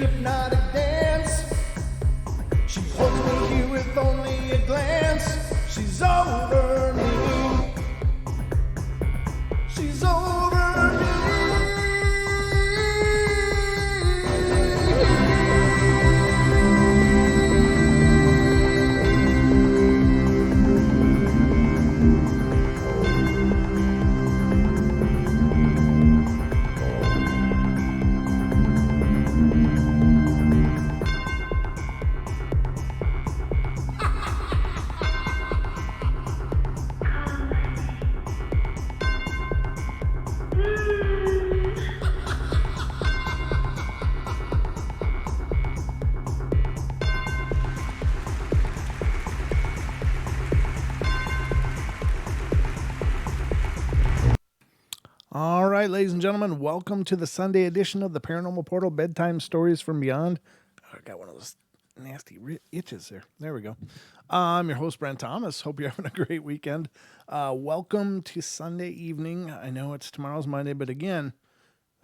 hypnotic dance. She holds me here with only a glance. She's over me. She's over me. All right, ladies and gentlemen, welcome to the Sunday edition of the Paranormal Portal Bedtime Stories From Beyond. Oh, I got one of those nasty itches there. There we go. I'm your host, Brent Thomas. Hope you're having a great weekend. Welcome to Sunday evening. I know it's tomorrow's Monday, but again,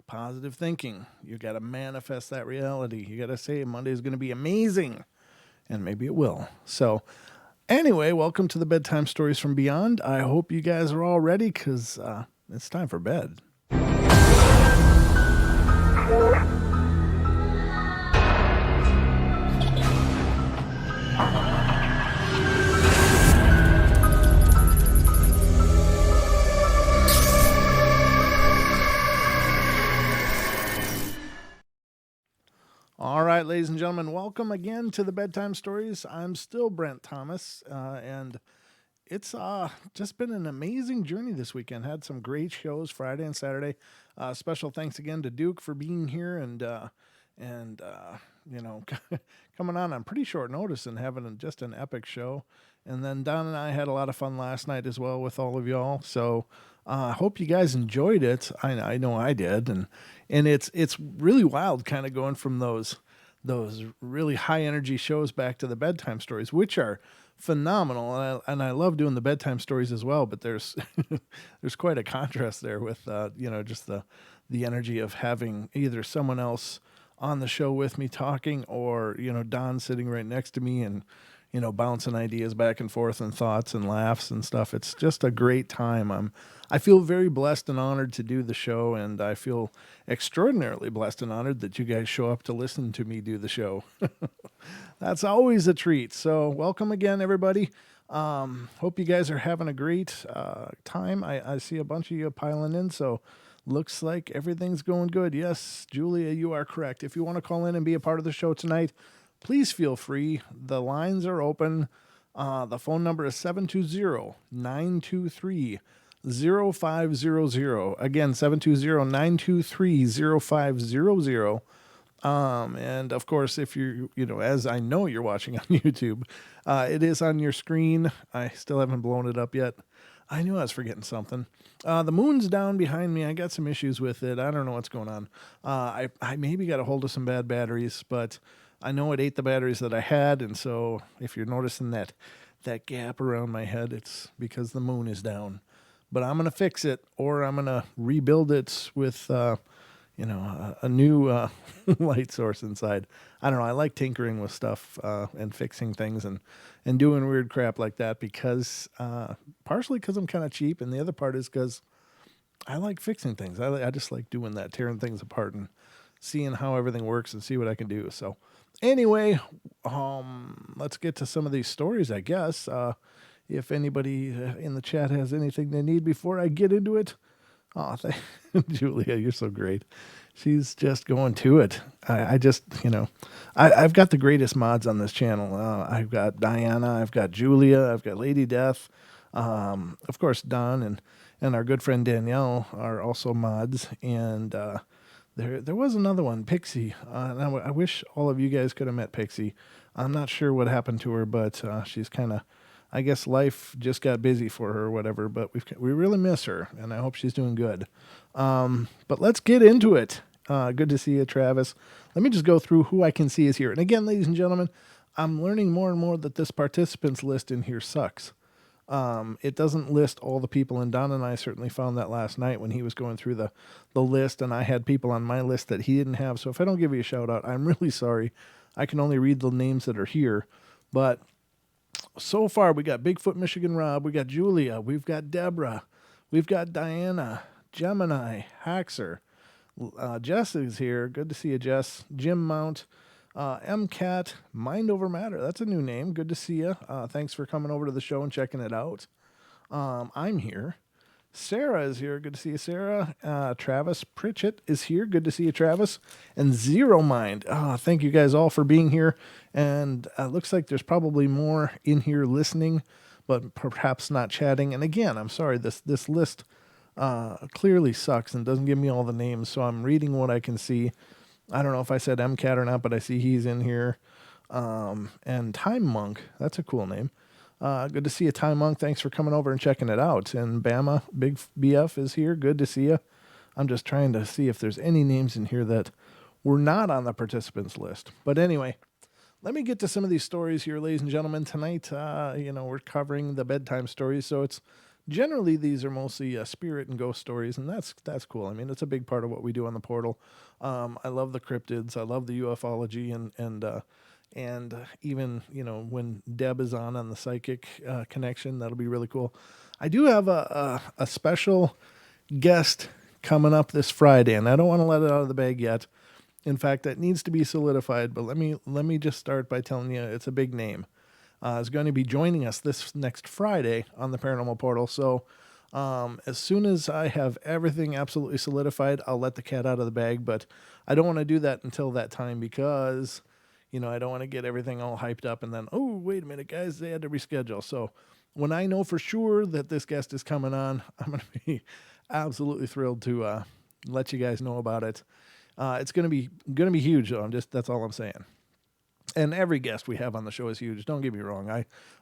positive thinking. You got to manifest that reality. You got to say Monday is going to be amazing, and maybe it will. So anyway, welcome to the Bedtime Stories From Beyond. I hope you guys are all ready because it's time for bed. All right, ladies and gentlemen, welcome again to the Bedtime Stories. I'm still Brent Thomas, and it's just been an amazing journey this weekend. Had some great shows Friday and Saturday. Special thanks again to Duke for being here and you know, coming on pretty short notice and having just an epic show. And then Don and I had a lot of fun last night as well with all of y'all. So I hope you guys enjoyed it. I know I did, and it's really wild, kind of going from those really high energy shows back to the bedtime stories, which are phenomenal, and I love doing the bedtime stories as well. But there's there's quite a contrast there with just the energy of having either someone else on the show with me talking, or Don sitting right next to me and bouncing ideas back and forth and thoughts and laughs and stuff. It's just a great time. I feel very blessed and honored to do the show, and I feel extraordinarily blessed and honored that you guys show up to listen to me do the show. That's always a treat. So welcome again, everybody. Hope you guys are having a great time. I see a bunch of you piling in, so looks like everything's going good. Yes, Julia, you are correct. If you want to call in and be a part of the show tonight, please feel free. The lines are open. The phone number is 720-923-0500. Again, 720-923-0500. And of course, if as I know you're watching on YouTube, it is on your screen. I still haven't blown it up yet. I knew I was forgetting something. The moon's down behind me. I got some issues with it. I don't know what's going on. I maybe got a hold of some bad batteries, but I know it ate the batteries that I had. And so if you're noticing that gap around my head, it's because the moon is down. But I'm going to fix it, or I'm going to rebuild it with, a new light source inside. I don't know. I like tinkering with stuff and fixing things and doing weird crap like that because partially because I'm kind of cheap, and the other part is because I like fixing things. I just like doing that, tearing things apart and seeing how everything works and see what I can do. So anyway, let's get to some of these stories, I guess. If anybody in the chat has anything they need before I get into it. Oh, Julia, you're so great. She's just going to it. I've got the greatest mods on this channel. I've got Diana, I've got Julia, I've got Lady Death. Of course, Don and our good friend Danielle are also mods. And there was another one, Pixie. And I wish all of you guys could have met Pixie. I'm not sure what happened to her, but she's kind of, I guess life just got busy for her or whatever, but we really miss her, and I hope she's doing good. But let's get into it. Good to see you, Travis. Let me just go through who I can see is here. And again, ladies and gentlemen, I'm learning more and more that this participants list in here sucks. It doesn't list all the people, and Don and I certainly found that last night when he was going through the list, and I had people on my list that he didn't have. So if I don't give you a shout out, I'm really sorry. I can only read the names that are here. But so far, we got Bigfoot Michigan Rob, we got Julia, we've got Deborah, we've got Diana, Gemini, Haxer, Jess is here. Good to see you, Jess. Jim Mount, MCAT, Mind Over Matter. That's a new name. Good to see you. Thanks for coming over to the show and checking it out. I'm here. Sarah is here. Good to see you, Sarah. Travis Pritchett is here. Good to see you, Travis. And Zero Mind. Thank you guys all for being here. And looks like there's probably more in here listening, but perhaps not chatting. And again, I'm sorry, this list clearly sucks and doesn't give me all the names, so I'm reading what I can see. I don't know if I said MCAT or not, but I see he's in here. And Time Monk, that's a cool name. Good to see you, Time Monk. Thanks for coming over and checking it out. And Bama, Big BF is here. Good to see you. I'm just trying to see if there's any names in here that were not on the participants list. But anyway, let me get to some of these stories here, ladies and gentlemen. Tonight, we're covering the bedtime stories, so it's generally these are mostly spirit and ghost stories, and that's cool. I mean, it's a big part of what we do on the portal. I love the cryptids. I love the ufology, and even, when Deb is on the psychic connection, that'll be really cool. I do have a special guest coming up this Friday, and I don't want to let it out of the bag yet. In fact, that needs to be solidified, but let me just start by telling you it's a big name. Is going to be joining us this next Friday on the Paranormal Portal. So as soon as I have everything absolutely solidified, I'll let the cat out of the bag, but I don't want to do that until that time because I don't want to get everything all hyped up and then, oh, wait a minute, guys, they had to reschedule. So when I know for sure that this guest is coming on, I'm going to be absolutely thrilled to let you guys know about it. It's going to be huge, though. That's all I'm saying. And every guest we have on the show is huge. Don't get me wrong.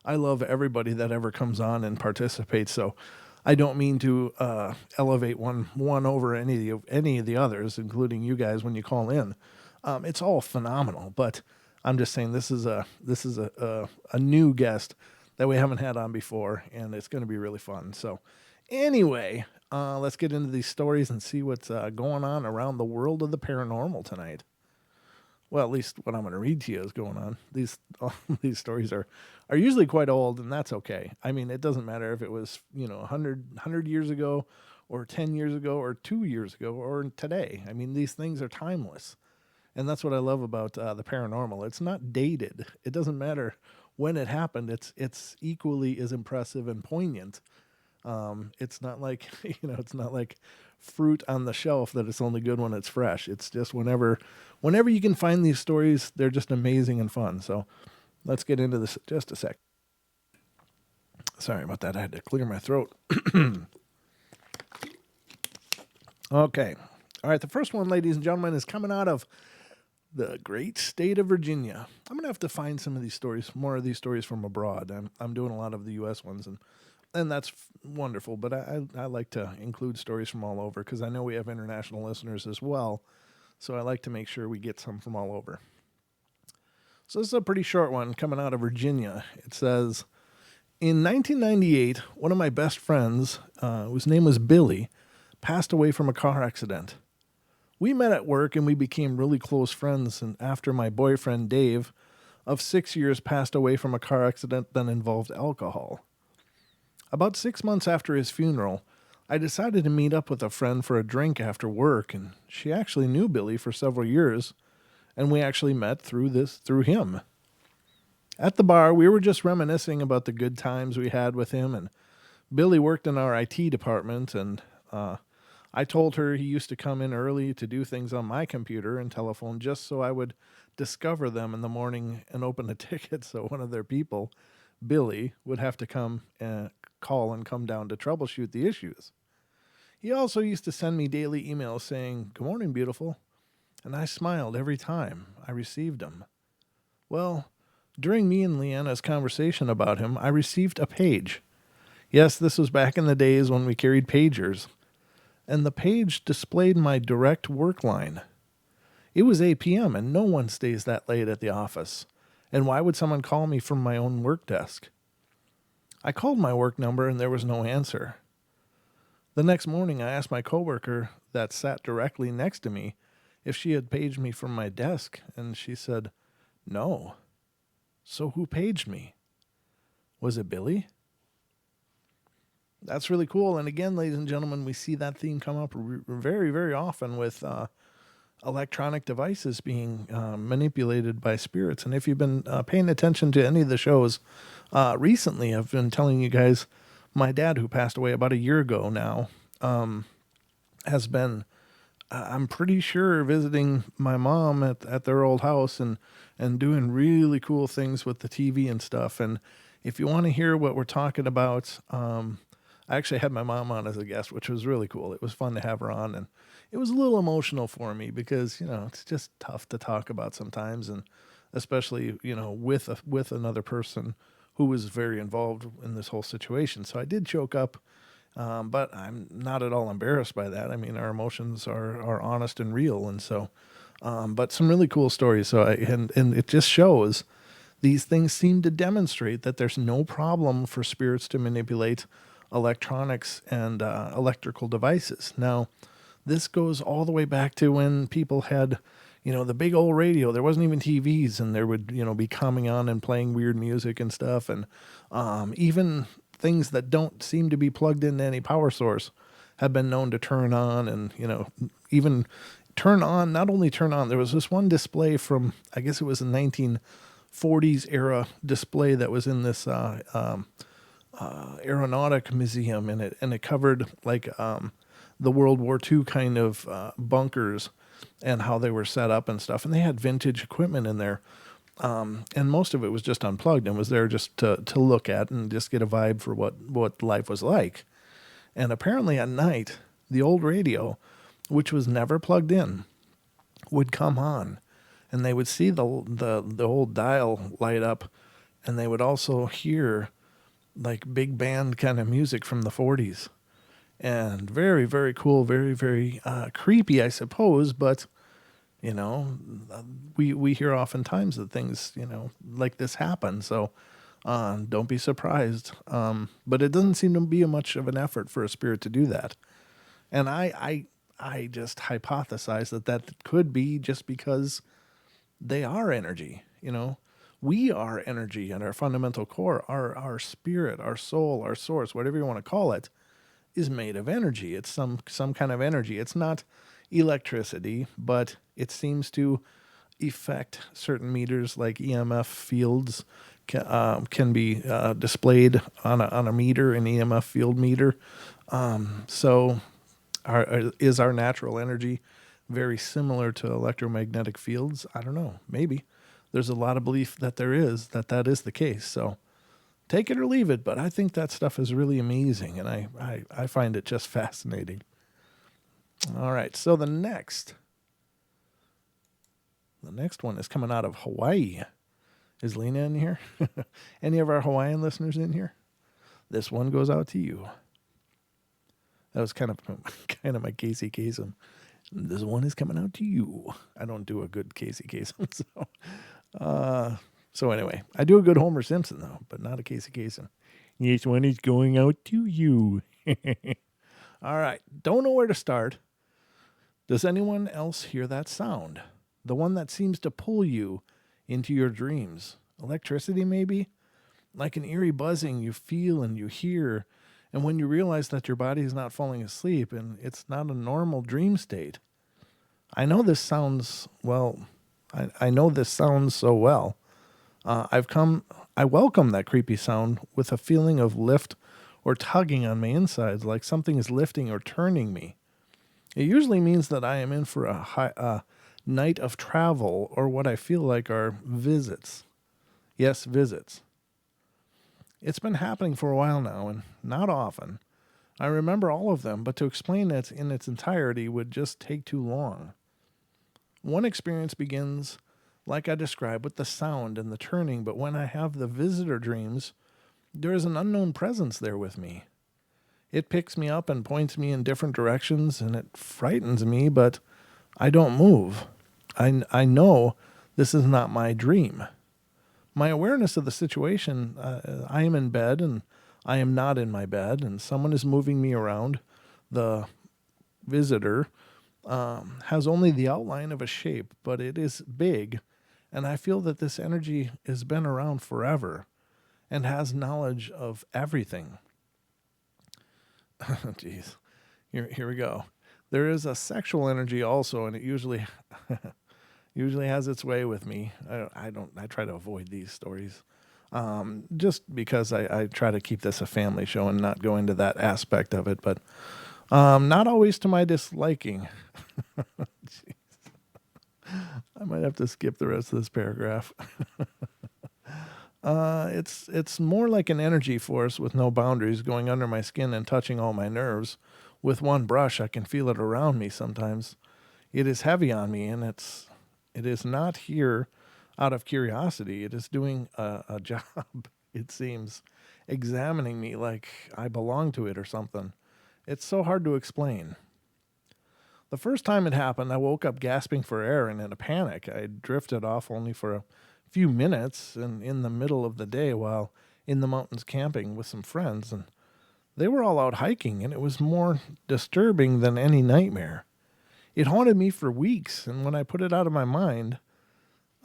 I love everybody that ever comes on and participates. So I don't mean to elevate one over any of the others, including you guys when you call in. It's all phenomenal, but I'm just saying this is a new guest that we haven't had on before, and it's going to be really fun. So anyway, let's get into these stories and see what's going on around the world of the paranormal tonight. Well, at least what I'm going to read to you is going on. These stories are usually quite old, and that's okay. I mean, it doesn't matter if it was 100 years ago, or 10 years ago, or 2 years ago, or today. I mean, these things are timeless. And that's what I love about the paranormal. It's not dated. It doesn't matter when it happened. It's equally as impressive and poignant. It's not like it's not like fruit on the shelf that it's only good when it's fresh. It's just whenever you can find these stories, they're just amazing and fun. So let's get into this just a sec. Sorry about that. I had to clear my throat. Okay. All right. The first one, ladies and gentlemen, is coming out of the great state of Virginia. I'm going to have to find some of these stories, more of these stories from abroad. I'm doing a lot of the U.S. ones, and that's wonderful, but I like to include stories from all over because I know we have international listeners as well, so I like to make sure we get some from all over. So this is a pretty short one coming out of Virginia. It says, in 1998, one of my best friends, whose name was Billy, passed away from a car accident. We met at work and we became really close friends, and after my boyfriend Dave of 6 years passed away from a car accident that involved alcohol. About 6 months after his funeral, I decided to meet up with a friend for a drink after work, and she actually knew Billy for several years, and we actually met through him. At the bar, we were just reminiscing about the good times we had with him, and Billy worked in our IT department, and I told her he used to come in early to do things on my computer and telephone just so I would discover them in the morning and open a ticket so one of their people, Billy, would have to come and call and come down to troubleshoot the issues. He also used to send me daily emails saying, "Good morning, beautiful," and I smiled every time I received them. Well, during me and Leanna's conversation about him, I received a page. Yes, this was back in the days when we carried pagers. And the page displayed my direct work line. It was 8 p.m. and no one stays that late at the office. And why would someone call me from my own work desk? I called my work number and there was no answer. The next morning, I asked my coworker that sat directly next to me if she had paged me from my desk, and she said, no. So who paged me? Was it Billy? That's really cool. And again, ladies and gentlemen, we see that theme come up very, very often with electronic devices being manipulated by spirits. And if you've been paying attention to any of the shows recently, I've been telling you guys, my dad, who passed away about a year ago now, has been, I'm pretty sure, visiting my mom at their old house and doing really cool things with the TV and stuff. And if you want to hear what we're talking about, I actually had my mom on as a guest, which was really cool. It was fun to have her on, and it was a little emotional for me because, it's just tough to talk about sometimes, and especially, with another person who was very involved in this whole situation. So I did choke up, but I'm not at all embarrassed by that. I mean, our emotions are honest and real, and so, but some really cool stories. So and it just shows these things seem to demonstrate that there's no problem for spirits to manipulate electronics and electrical devices. Now, this goes all the way back to when people had, the big old radio. There wasn't even TVs, and there would, be coming on and playing weird music and stuff. And even things that don't seem to be plugged into any power source have been known to turn on and, even turn on, not only turn on. There was this one display from, I guess it was a 1940s era display that was in this aeronautic museum, and it covered like the World War II kind of bunkers and how they were set up and stuff. And they had vintage equipment in there, and most of it was just unplugged and was there just to look at and just get a vibe for what life was like. And apparently at night, the old radio, which was never plugged in, would come on, and they would see the old dial light up, and they would also hear like big band kind of music from the 40s. And very, very cool, very, very creepy, I suppose. But, we hear oftentimes that things, like this happen. So don't be surprised. But it doesn't seem to be much of an effort for a spirit to do that. And I just hypothesize that could be just because they are energy, We are energy at our fundamental core. Our spirit, our soul, our source, whatever you want to call it, is made of energy. It's some kind of energy. It's not electricity, but it seems to affect certain meters, like EMF fields can be displayed on a meter, an EMF field meter. So is our natural energy very similar to electromagnetic fields? I don't know. Maybe. There's a lot of belief that that is the case. So take it or leave it, but I think that stuff is really amazing, and I find it just fascinating. All right, so the next one is coming out of Hawaii. Is Lena in here? Any of our Hawaiian listeners in here? This one goes out to you. That was kind of my Casey Kasem. This one is coming out to you. I don't do a good Casey Kasem, so anyway, I do a good Homer Simpson, though, but not a Casey Kasem. This one is going out to you. All right. Don't know where to start. Does anyone else hear that sound? The one that seems to pull you into your dreams. Electricity, maybe? Like an eerie buzzing you feel and you hear, and when you realize that your body is not falling asleep and it's not a normal dream state. I know this sounds, I know this sounds so well. I welcome that creepy sound with a feeling of lift or tugging on my insides, like something is lifting or turning me. It usually means that I am in for a night of travel, or what I feel like are visits. Yes, visits. It's been happening for a while now, and not often. I remember all of them, but to explain it in its entirety would just take too long. One experience begins, like I described, with the sound and the turning, but when I have the visitor dreams, there is an unknown presence there with me. It picks me up and points me in different directions, and it frightens me, but I don't move. I know this is not my dream. My awareness of the situation, I am in bed and I am not in my bed and someone is moving me around. The visitor has only the outline of a shape, but it is big, and I feel that this energy has been around forever and has knowledge of everything. Jeez, here we go. There is a sexual energy also, and it usually usually has its way with me. I try to avoid these stories, just because I try to keep this a family show and not go into that aspect of it, but not always to my disliking. Jeez. I might have to skip the rest of this paragraph. It's more like an energy force with no boundaries going under my skin and touching all my nerves. With one brush, I can feel it around me sometimes. It is heavy on me, and it is not here out of curiosity. It is doing a job, it seems, examining me like I belong to it or something. It's so hard to explain. The first time it happened, I woke up gasping for air and in a panic. I drifted off only for a few minutes and in the middle of the day while in the mountains camping with some friends, and they were all out hiking, and it was more disturbing than any nightmare. It haunted me for weeks, and when I put it out of my mind,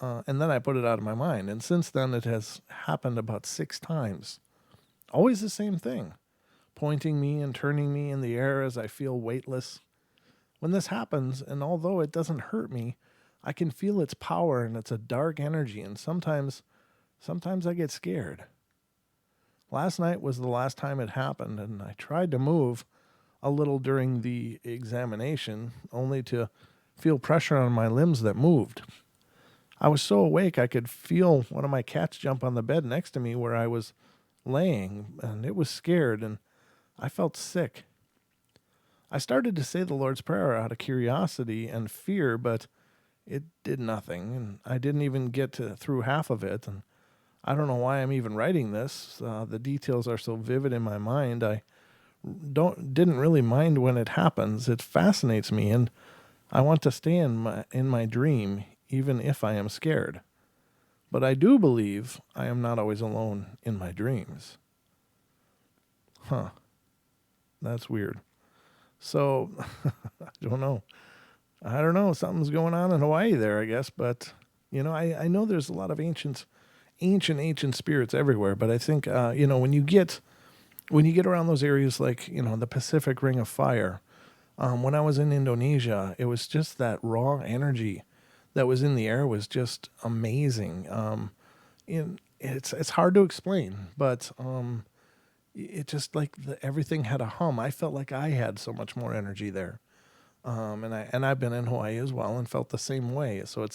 and then I put it out of my mind, and since then it has happened about 6 times. Always the same thing, pointing me and turning me in the air as I feel weightless. When this happens, and although it doesn't hurt me, I can feel its power, and it's a dark energy, and sometimes I get scared. Last night was the last time it happened, and I tried to move a little during the examination, only to feel pressure on my limbs that moved. I was so awake I could feel one of my cats jump on the bed next to me where I was laying, and it was scared, and I felt sick. I started to say the Lord's Prayer out of curiosity and fear, but it did nothing, and I didn't even get through half of it, and I don't know why I'm even writing this. The details are so vivid in my mind. I didn't really mind when it happens. It fascinates me, and I want to stay in my dream, even if I am scared. But I do believe I am not always alone in my dreams. Huh. That's weird. So, I don't know. Something's going on in Hawaii there, I guess. But, I know there's a lot of ancient spirits everywhere. But I think, when you get around those areas like, the Pacific Ring of Fire, when I was in Indonesia, it was just that raw energy that was in the air was just amazing. It's hard to explain, but it just like everything had a hum. I felt like I had so much more energy there. And I've been in Hawaii as well and felt the same way. So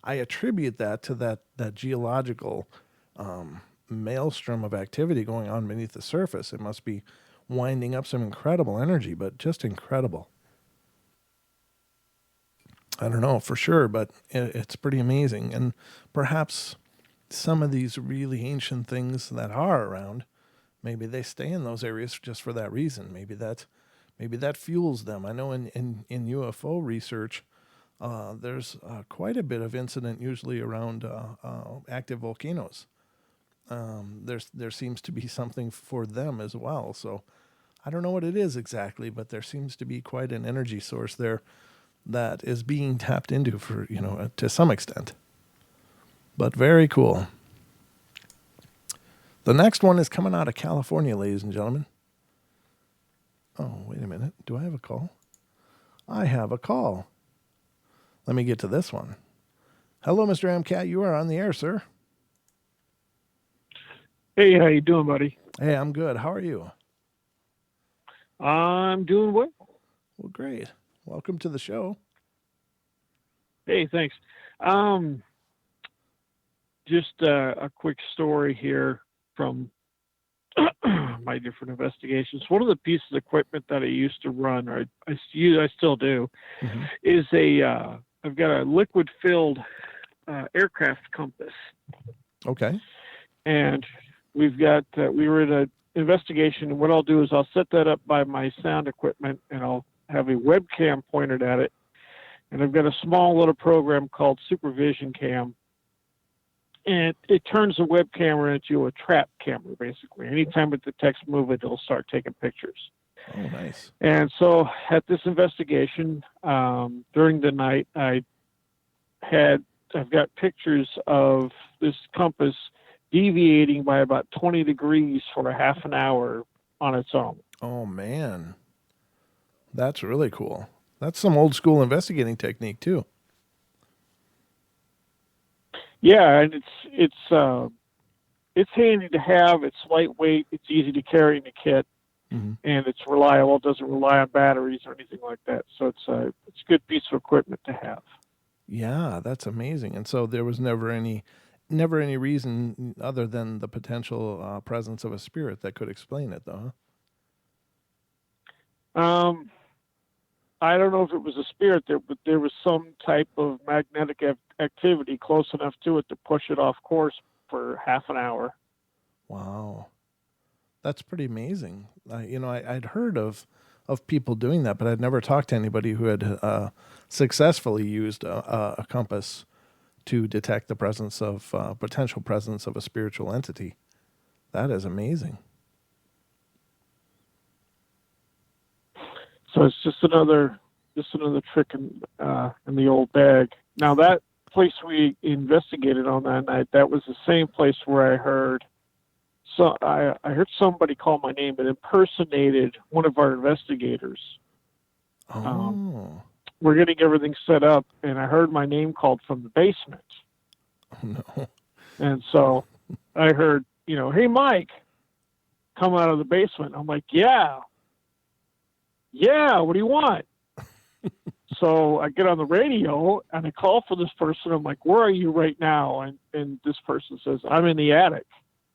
I attribute that to that geological maelstrom of activity going on beneath the surface. It must be winding up some incredible energy, but just incredible. I don't know for sure, but it's pretty amazing. And perhaps some of these really ancient things that are around, maybe they stay in those areas just for that reason. Maybe that fuels them. I know in UFO research, there's quite a bit of incident usually around active volcanoes. There seems to be something for them as well. So I don't know what it is exactly, but there seems to be quite an energy source there that is being tapped into for, to some extent. But very cool. The next one is coming out of California, ladies and gentlemen. Oh, wait a minute. Do I have a call? I have a call. Let me get to this one. Hello, Mr. MCAT. You are on the air, sir. Hey, how you doing, buddy? Hey, I'm good. How are you? I'm doing well. Well, great. Welcome to the show. Hey, thanks. Just a quick story here from my different investigations. One of the pieces of equipment that I used to run, or I still do, is I've got a liquid-filled aircraft compass. Okay. And we were in an investigation, and what I'll do is I'll set that up by my sound equipment, and I'll have a webcam pointed at it. And I've got a small little program called Supervision Cam. and it turns the web camera into a trap camera, basically. Anytime it detects movement, it'll start taking pictures. Oh, nice. And so at this investigation, during the night, I've got pictures of this compass deviating by about 20 degrees for a half an hour on its own. Oh, man. That's really cool. That's some old school investigating technique too. Yeah, and it's handy to have. It's lightweight. It's easy to carry in the kit, and it's reliable. It doesn't rely on batteries or anything like that. So it's a good piece of equipment to have. Yeah, that's amazing. And so there was never any reason other than the potential presence of a spirit that could explain it, though. Huh? I don't know if it was a spirit there, but there was some type of magnetic activity close enough to it to push it off course for half an hour. Wow, that's pretty amazing. I'd heard of people doing that, but I'd never talked to anybody who had successfully used a compass to detect the presence of potential presence of a spiritual entity. That is amazing. So it's just another trick in the old bag. Now that place we investigated on that night, that was the same place where I heard heard somebody call my name. It impersonated one of our investigators. Oh. We're getting everything set up, and I heard my name called from the basement. Oh, no. And so I heard, hey, Mike, come out of the basement. I'm like, yeah, what do you want? So I get on the radio and I call for this person. I'm like, where are you right now? And this person says, I'm in the attic.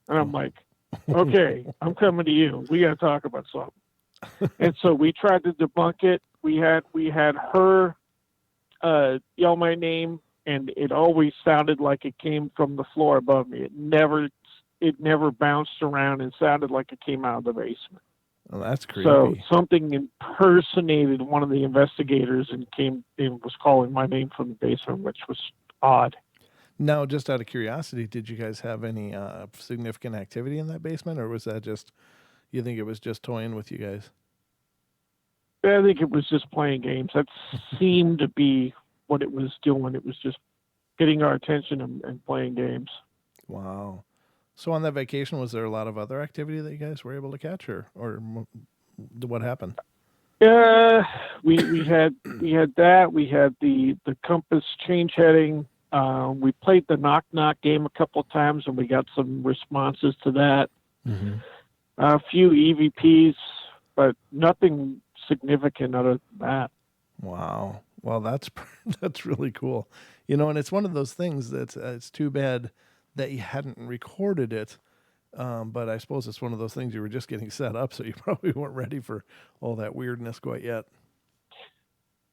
And I'm like, okay, I'm coming to you. We got to talk about something. And so we tried to debunk it. We had her yell my name, and it always sounded like it came from the floor above me. It never bounced around and sounded like it came out of the basement. Well, that's creepy. So something impersonated one of the investigators and was calling my name from the basement, which was odd. Now, just out of curiosity, did you guys have any significant activity in that basement, or was that just, you think it was just toying with you guys? I think it was just playing games. That seemed to be what it was doing. It was just getting our attention and playing games. Wow. So on that vacation, was there a lot of other activity that you guys were able to catch, or what happened? We had that. We had the compass change heading. We played the knock knock game a couple of times, and we got some responses to that. Mm-hmm. A few EVPs, but nothing significant other than that. Wow. Well, that's really cool. And it's one of those things that it's too bad that you hadn't recorded it. But I suppose it's one of those things you were just getting set up, so you probably weren't ready for all that weirdness quite yet.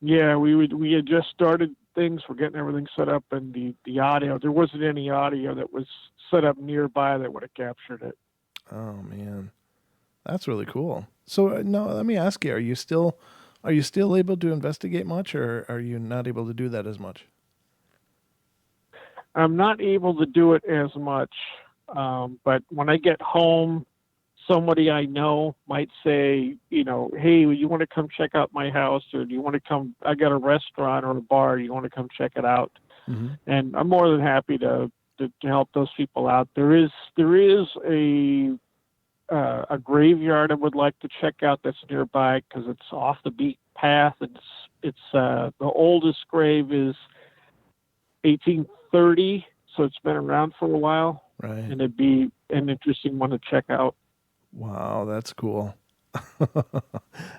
Yeah, we had just started things. We're getting everything set up, and the audio, there wasn't any audio that was set up nearby that would have captured it. Oh man, that's really cool. So now let me ask you: Are you still able to investigate much, or are you not able to do that as much? I'm not able to do it as much, but when I get home, somebody I know might say, hey, you want to come check out my house, or do you want to come? I got a restaurant or a bar. You want to come check it out? Mm-hmm. And I'm more than happy to help those people out. There is a graveyard I would like to check out that's nearby because it's off the beaten path. It's the oldest grave is 1830, so it's been around for a while. Right. And it'd be an interesting one to check out. Wow, that's cool.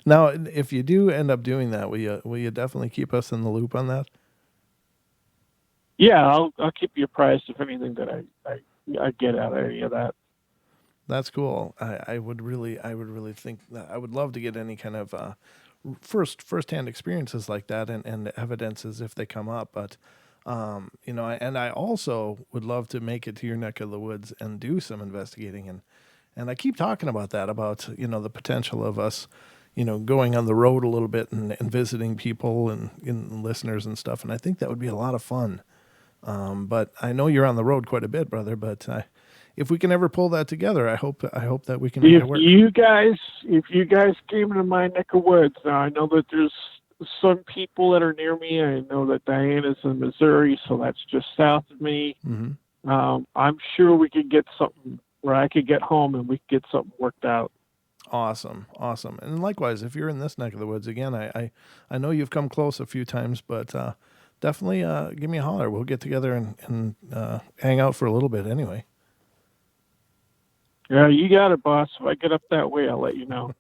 Now, if you do end up doing that, will you definitely keep us in the loop on that? Yeah, I'll keep you apprised of anything that I get out of any of that. That's cool. I would really think that I would love to get any kind of first-hand experiences like that and evidences if they come up. But I also would love to make it to your neck of the woods and do some investigating. And I keep talking about that, about the potential of us, going on the road a little bit and visiting people and listeners and stuff. And I think that would be a lot of fun. But I know you're on the road quite a bit, brother. But if we can ever pull that together, I hope that we can make it work. If you guys came into my neck of woods, now I know that there's some people that are near me. I know that Diana's in Missouri, so that's just south of me. Mm-hmm. I'm sure we could get something where I could get home and we could get something worked out. Awesome. And likewise, if you're in this neck of the woods again, I know you've come close a few times, but definitely give me a holler. We'll get together and hang out for a little bit anyway. Yeah, you got it, boss. If I get up that way, I'll let you know.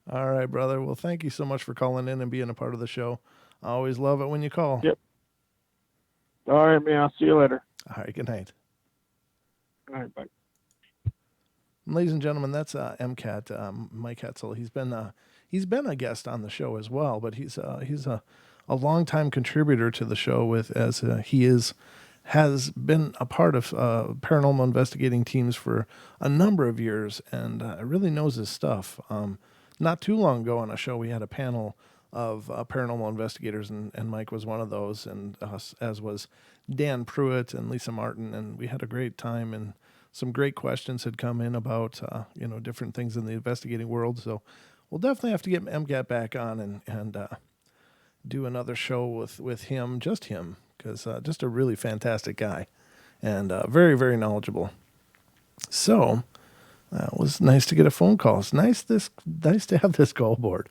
All right, brother. Well, thank you so much for calling in and being a part of the show. I always love it when you call. Yep. All right, man. I'll see you later. All right, good night. All right, bye. Ladies and gentlemen, that's MCAT, Mike Hetzel. He's been a guest on the show as well, but he's a longtime contributor to the show has been a part of paranormal investigating teams for a number of years and really knows his stuff. Not too long ago on a show, we had a panel of paranormal investigators, and Mike was one of those, and as was Dan Pruitt and Lisa Martin, and we had a great time, and some great questions had come in about different things in the investigating world. So we'll definitely have to get MCAT back on and do another show with him, because just a really fantastic guy and very, very knowledgeable. So it was nice to get a phone call. It's nice to have this call board.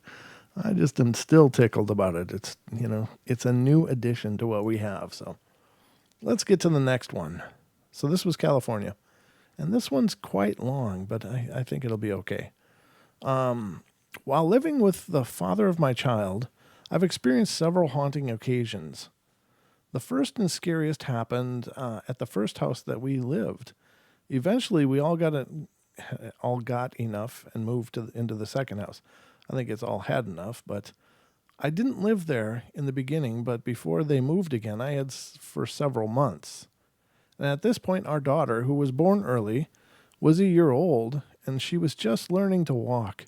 I just am still tickled about it. It's a new addition to what we have. So let's get to the next one. So this was California, and this one's quite long, but I think it'll be okay. While living with the father of my child, I've experienced several haunting occasions. The first and scariest happened at the first house that we lived. Eventually, we all got enough and moved into the second house. I think it's all had enough, but I didn't live there in the beginning, but before they moved again, I had for several months. And at this point, our daughter, who was born early, was a year old, and she was just learning to walk.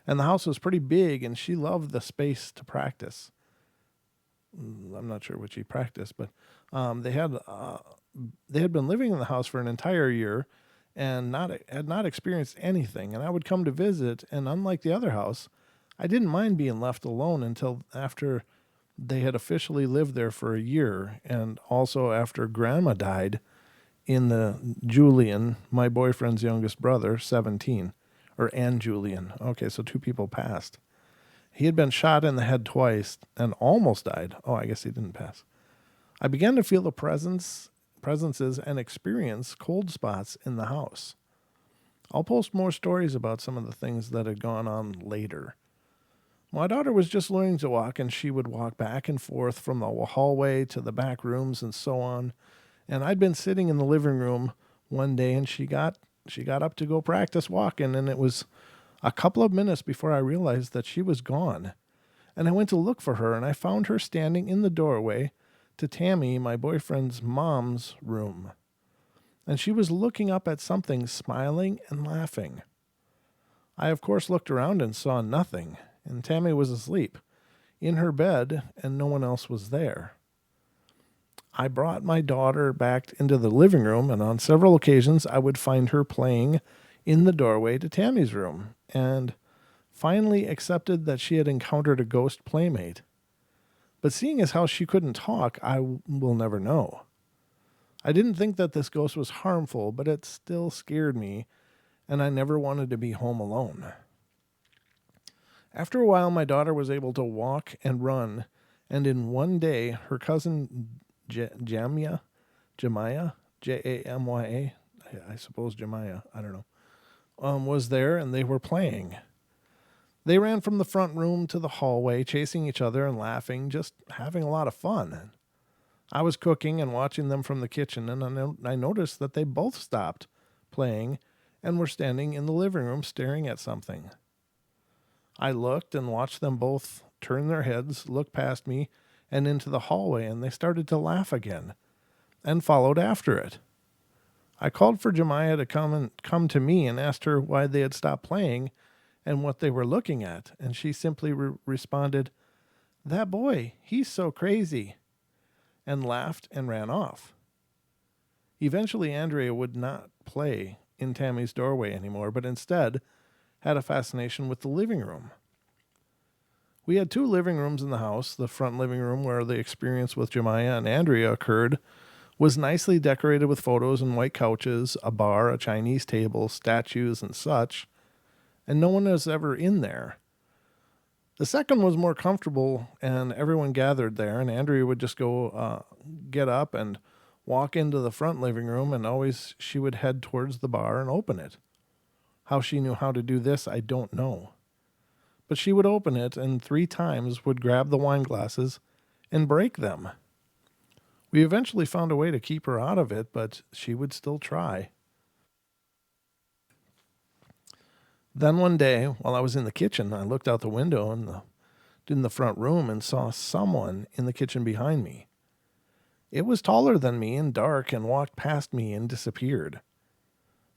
And the house was pretty big, and she loved the space to practice. I'm not sure what she practiced, but they had been living in the house for an entire year and had not experienced anything. And I would come to visit, and unlike the other house, I didn't mind being left alone until after they had officially lived there for a year, and also after Grandma died Julian, my boyfriend's youngest brother, 17, and Julian. Okay, so two people passed. He had been shot in the head twice and almost died. Oh, I guess he didn't pass. I began to feel the presences and experience cold spots in the house. I'll post more stories about some of the things that had gone on later. My daughter was just learning to walk, and she would walk back and forth from the hallway to the back rooms and so on. And I'd been sitting in the living room one day, and she got up to go practice walking, and it was a couple of minutes before I realized that she was gone. And I went to look for her, and I found her standing in the doorway to Tammy, my boyfriend's mom's room. And she was looking up at something, smiling and laughing. I, of course, looked around and saw nothing, and Tammy was asleep in her bed, and no one else was there. I brought my daughter back into the living room, and on several occasions I would find her playing in the doorway to Tammy's room, and finally accepted that she had encountered a ghost playmate. But seeing as how she couldn't talk, I will never know. I didn't think that this ghost was harmful, but it still scared me, and I never wanted to be home alone. After a while, my daughter was able to walk and run, and in one day, her cousin Jamya, Jemaya, Jamya, I suppose Jemaya, I don't know, was there, and they were playing. They ran from the front room to the hallway, chasing each other and laughing, just having a lot of fun. I was cooking and watching them from the kitchen, and I noticed that they both stopped playing and were standing in the living room staring at something. I looked and watched them both turn their heads, look past me, and into the hallway, and they started to laugh again and followed after it. I called for Jemiah to come to me and asked her why they had stopped playing and what they were looking at, and she simply responded, "That boy, he's so crazy," and laughed and ran off. Eventually, Andrea would not play in Tammy's doorway anymore, but instead had a fascination with the living room. We had 2 living rooms in the house. The front living room, where the experience with Jemiah and Andrea occurred, was nicely decorated with photos and white couches, a bar, a Chinese table, statues, and such, and no one was ever in there. The second was more comfortable, and everyone gathered there, and Andrea would just go get up and walk into the front living room, and always she would head towards the bar and open it. How she knew how to do this, I don't know. But she would open it and 3 times would grab the wine glasses and break them. We eventually found a way to keep her out of it, but she would still try. Then one day, while I was in the kitchen, I looked out the window in the front room and saw someone in the kitchen behind me. It was taller than me and dark and walked past me and disappeared.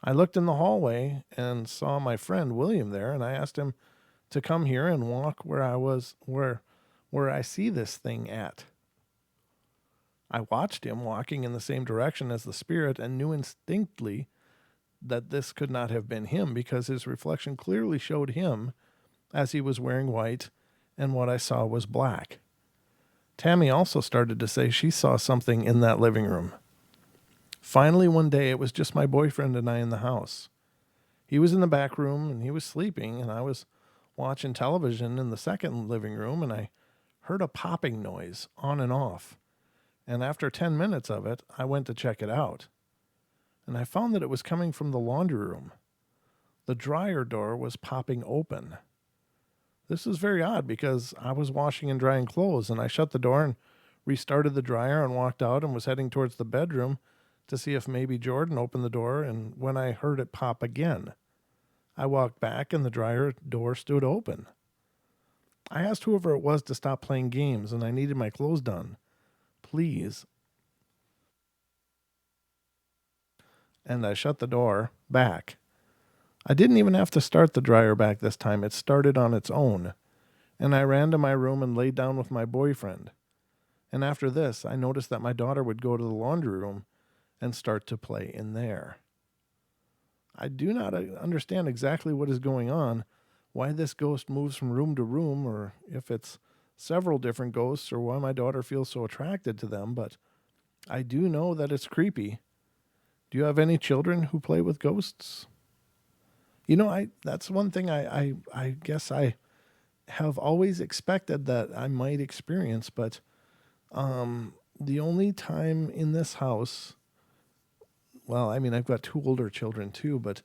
I looked in the hallway and saw my friend William there, and I asked him to come here and walk where I see this thing at. I watched him walking in the same direction as the spirit and knew instinctively that this could not have been him, because his reflection clearly showed him as he was wearing white and what I saw was black. Tammy also started to say she saw something in that living room. Finally, one day, it was just my boyfriend and I in the house. He was in the back room and he was sleeping, and I was watching television in the second living room, and I heard a popping noise on and off. And after 10 minutes of it, I went to check it out. And I found that it was coming from the laundry room. The dryer door was popping open. This was very odd because I was washing and drying clothes, and I shut the door and restarted the dryer and walked out and was heading towards the bedroom to see if maybe Jordan opened the door, and when I heard it pop again, I walked back and the dryer door stood open. I asked whoever it was to stop playing games, and I needed my clothes done. Please. And I shut the door back. I didn't even have to start the dryer back this time. It started on its own. And I ran to my room and laid down with my boyfriend. And after this, I noticed that my daughter would go to the laundry room and start to play in there. I do not understand exactly what is going on, why this ghost moves from room to room, or if it's several different ghosts, or why my daughter feels so attracted to them, but I do know that it's creepy. Do you have any children who play with ghosts? You know, that's one thing I guess I have always expected that I might experience, but the only time in this house, well, I mean, I've got 2 older children too, but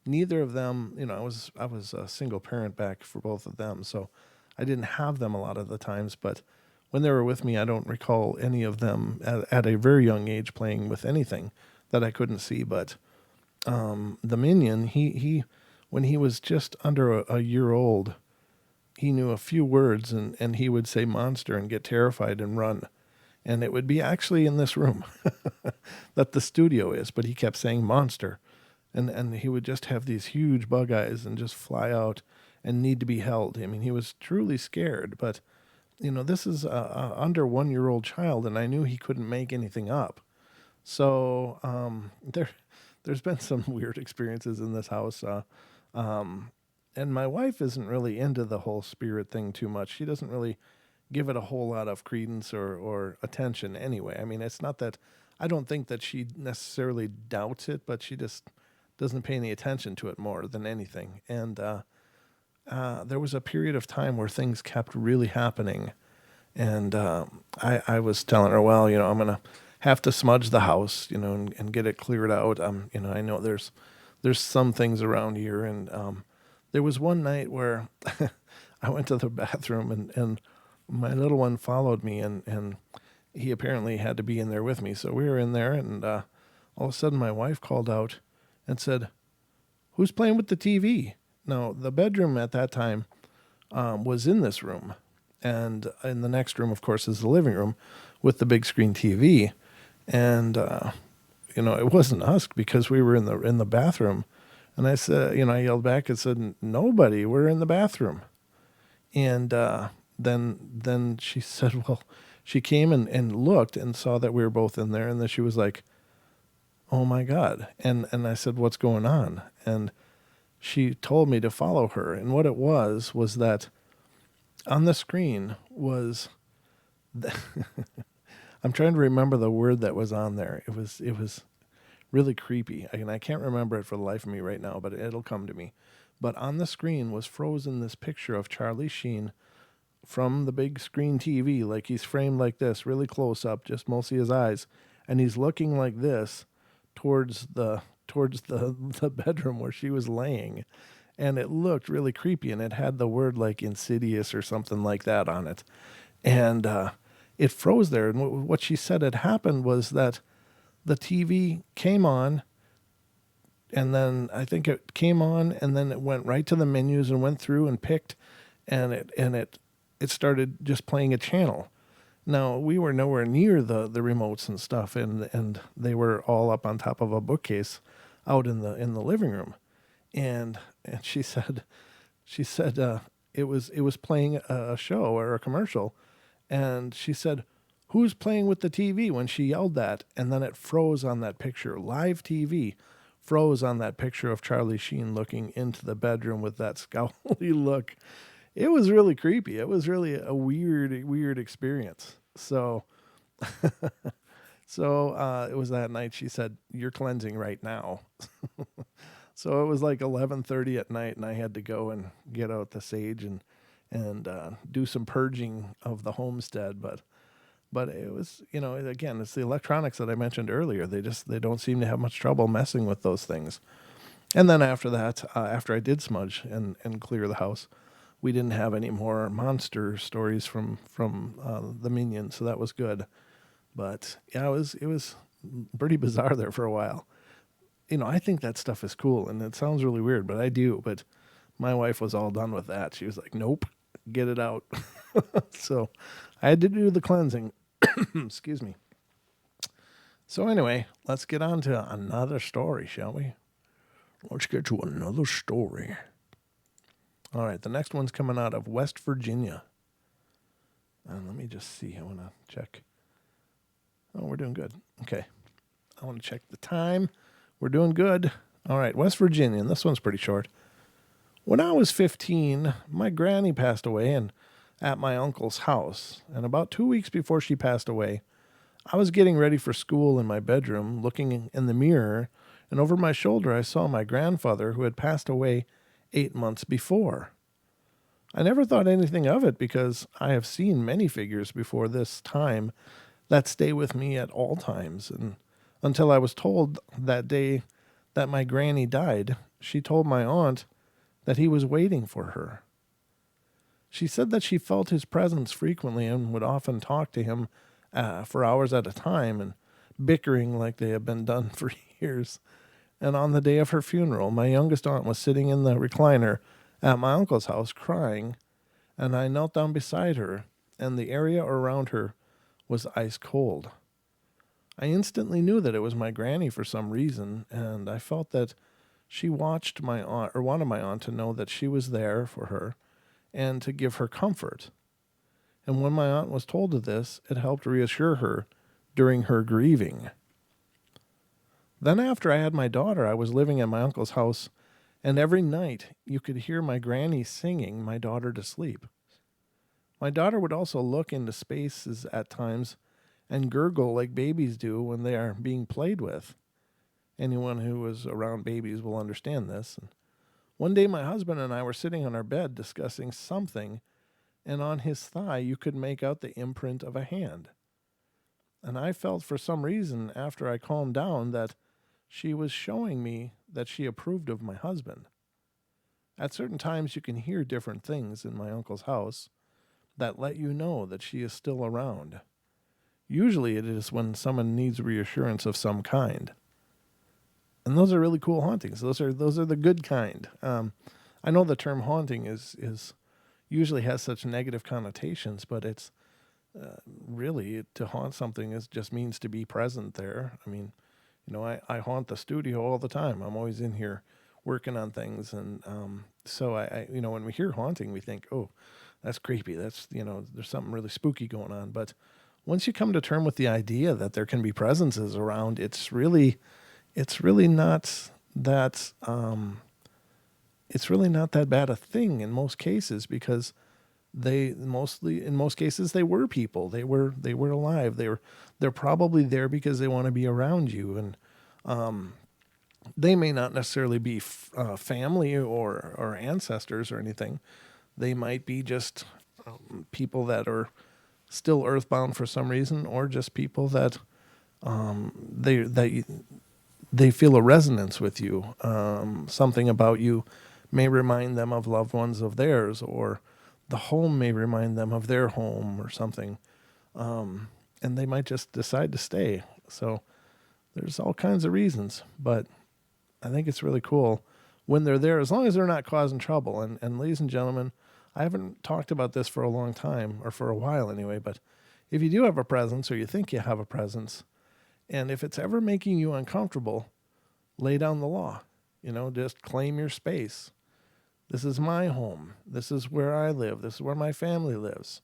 neither of them, you know, I was a single parent back for both of them, so I didn't have them a lot of the times, but when they were with me, I don't recall any of them at a very young age playing with anything that I couldn't see. But the minion, he when he was just under a year old, he knew a few words, and he would say monster and get terrified and run. And it would be actually in this room that the studio is, but he kept saying monster. And he would just have these huge bug eyes and just fly out and need to be held. I mean, he was truly scared, but, you know, this is a under 1-year-old child, and I knew he couldn't make anything up. So there's been some weird experiences in this house. And my wife isn't really into the whole spirit thing too much. She doesn't really give it a whole lot of credence or attention anyway. I mean, it's not that, I don't think that she necessarily doubts it, but she just doesn't pay any attention to it more than anything. And there was a period of time where things kept really happening. And I was telling her, well, you know, I'm going to have to smudge the house, you know, and get it cleared out. You know, I know there's some things around here. And there was one night where I went to the bathroom and my little one followed me, and he apparently had to be in there with me. So we were in there, and all of a sudden my wife called out and said, "Who's playing with the TV?" Now, the bedroom at that time was in this room. And in the next room, of course, is the living room with the big screen TV. And, you know, it wasn't us because we were in the bathroom. And I said, you know, I yelled back and said, "Nobody, we're in the bathroom." And then she said, well, she came and looked and saw that we were both in there. And then she was like, oh my God. And I said, what's going on? And she told me to follow her. And what it was that on the screen was, I'm trying to remember the word that was on there. It was really creepy. And I can't remember it for the life of me right now, but it'll come to me. But on the screen was frozen this picture of Charlie Sheen from the big screen TV, like he's framed like this, really close up, just mostly his eyes, and he's looking like this towards the the bedroom where she was laying, and it looked really creepy, and it had the word like insidious or something like that on it, and it froze there. And what she said had happened was that the TV came on, and then I think it came on, and then it went right to the menus and went through and picked, and it started just playing a channel. Now, we were nowhere near the remotes and stuff, and they were all up on top of a bookcase out in the living room. And she said it was playing a show or a commercial, and she said, "Who's playing with the TV?" when she yelled that, and then it froze on that picture. Live TV froze on that picture of Charlie Sheen looking into the bedroom with that scowly look. It was really creepy. It was really a weird experience. So, it was that night. She said, "You're cleansing right now." So it was like 11:30 at night, and I had to go and get out the sage and do some purging of the homestead. But it was, again, it's the electronics that I mentioned earlier. They don't seem to have much trouble messing with those things. And then after that, after I did smudge and clear the house, we didn't have any more monster stories from the minions, so that was good. But yeah, it was pretty bizarre there for a while. I think that stuff is cool, and it sounds really weird, but I do. But my wife was all done with that. She was like, "Nope, get it out." So I had to do the cleansing. Excuse me. So anyway, let's get on to another story, shall we? Let's get to another story. All right, the next one's coming out of West Virginia. And let me just see. I want to check. Oh, we're doing good. Okay. I want to check the time. We're doing good. All right, West Virginia. And this one's pretty short. When I was 15, my granny passed away and at my uncle's house. And about 2 weeks before she passed away, I was getting ready for school in my bedroom, looking in the mirror, and over my shoulder I saw my grandfather who had passed away 8 months before. I never thought anything of it because I have seen many figures before this time that stay with me at all times. And until I was told that day that my granny died, she told my aunt that he was waiting for her. She said that she felt his presence frequently and would often talk to him for hours at a time and bickering like they had been done for years. And on the day of her funeral, my youngest aunt was sitting in the recliner at my uncle's house crying, and I knelt down beside her, and the area around her was ice cold. I instantly knew that it was my granny for some reason, and I felt that she watched my aunt, or wanted my aunt to know that she was there for her and to give her comfort. And when my aunt was told of this, it helped reassure her during her grieving. Then after I had my daughter, I was living at my uncle's house, and every night you could hear my granny singing my daughter to sleep. My daughter would also look into spaces at times and gurgle like babies do when they are being played with. Anyone who was around babies will understand this. And one day my husband and I were sitting on our bed discussing something, and on his thigh you could make out the imprint of a hand. And I felt for some reason after I calmed down that she was showing me that she approved of my husband. At certain times you can hear different things in my uncle's house that let you know that she is still around. Usually it is when someone needs reassurance of some kind. And those are really cool hauntings. Those are the good kind. I know the term haunting is usually has such negative connotations, but it's really to haunt something just means to be present there. I mean, I haunt the studio all the time. I'm always in here working on things, and so I when we hear haunting, we think, oh, that's creepy. That's there's something really spooky going on. But once you come to term with the idea that there can be presences around, it's really it's really not that it's really not that bad a thing in most cases, because in most cases they were people. They were alive. They're probably there because they want to be around you, and they may not necessarily be family or ancestors or anything. They might be just people that are still earthbound for some reason, or just people that they feel a resonance with you. Something about you may remind them of loved ones of theirs, or the home may remind them of their home or something. And they might just decide to stay. So there's all kinds of reasons, but I think it's really cool when they're there, as long as they're not causing trouble. And ladies and gentlemen, I haven't talked about this for a long time, or for a while anyway, but if you do have a presence, or you think you have a presence, and if it's ever making you uncomfortable, lay down the law. Just claim your space. This is my home. This is where I live. This is where my family lives.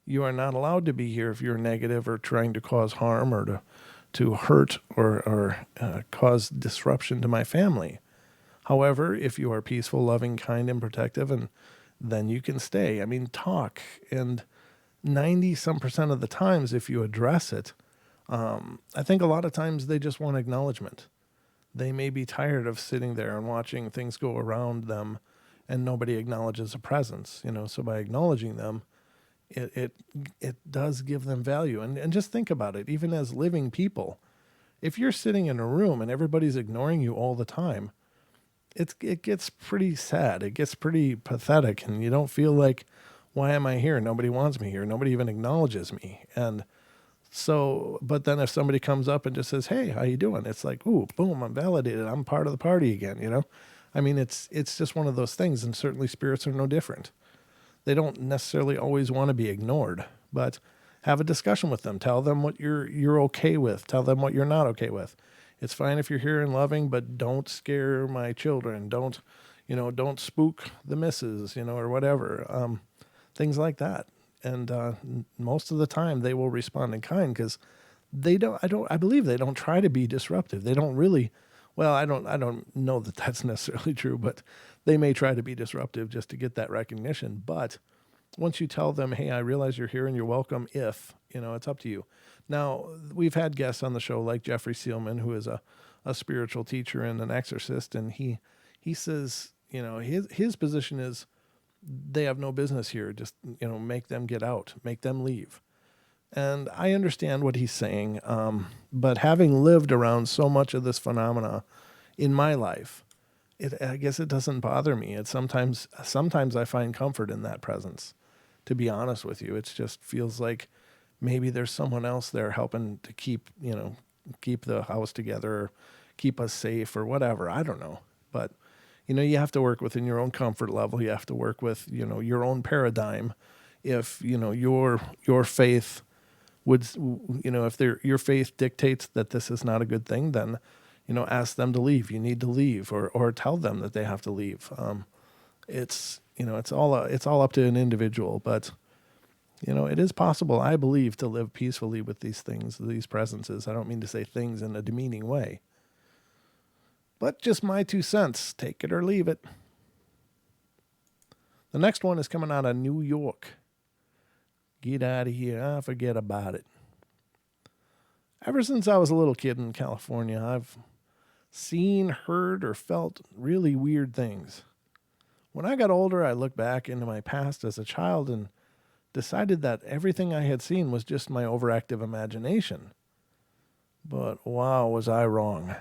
You are not allowed to be here if you're negative or trying to cause harm, or to hurt or cause disruption to my family. However, if you are peaceful, loving, kind, and protective, and then you can stay. I mean, talk. And 90% of the times, if you address it, I think a lot of times they just want acknowledgement. They may be tired of sitting there and watching things go around them, and nobody acknowledges a presence. So by acknowledging them, it does give them value. And just think about it, even as living people, if you're sitting in a room and everybody's ignoring you all the time, it gets pretty sad. It gets pretty pathetic, and you don't feel like, why am I here? Nobody wants me here. Nobody even acknowledges me. And so, but then if somebody comes up and just says, hey, how you doing? It's like, ooh, boom, I'm validated. I'm part of the party again, I mean, it's just one of those things, and certainly spirits are no different. They don't necessarily always want to be ignored, but have a discussion with them. Tell them what you're okay with. Tell them what you're not okay with. It's fine if you're here and loving, but don't scare my children. Don't spook the missus, or whatever. Things like that. And most of the time they will respond in kind, because I believe they don't try to be disruptive. They don't really. Well, I don't know that that's necessarily true, but they may try to be disruptive just to get that recognition. But once you tell them, hey, I realize you're here and you're welcome, it's up to you. Now, we've had guests on the show like Jeffrey Seelman, who is a spiritual teacher and an exorcist, and he says, his position is they have no business here. Just, make them get out, make them leave. And I understand what he's saying, but having lived around so much of this phenomena in my life, I guess it doesn't bother me. It's sometimes I find comfort in that presence. To be honest with you, it just feels like maybe there's someone else there helping to keep the house together, or keep us safe, or whatever. I don't know, but you have to work within your own comfort level. You have to work with your own paradigm. If your faith would, if your faith dictates that this is not a good thing, then, ask them to leave. You need to leave, or tell them that they have to leave. It's all up to an individual, but, it is possible, I believe, to live peacefully with these things, these presences. I don't mean to say things in a demeaning way, but just my 2 cents, take it or leave it. The next one is coming out of New York. Get out of here. Forget about it. Ever since I was a little kid in California, I've seen, heard, or felt really weird things. When I got older, I looked back into my past as a child and decided that everything I had seen was just my overactive imagination. But wow, was I wrong.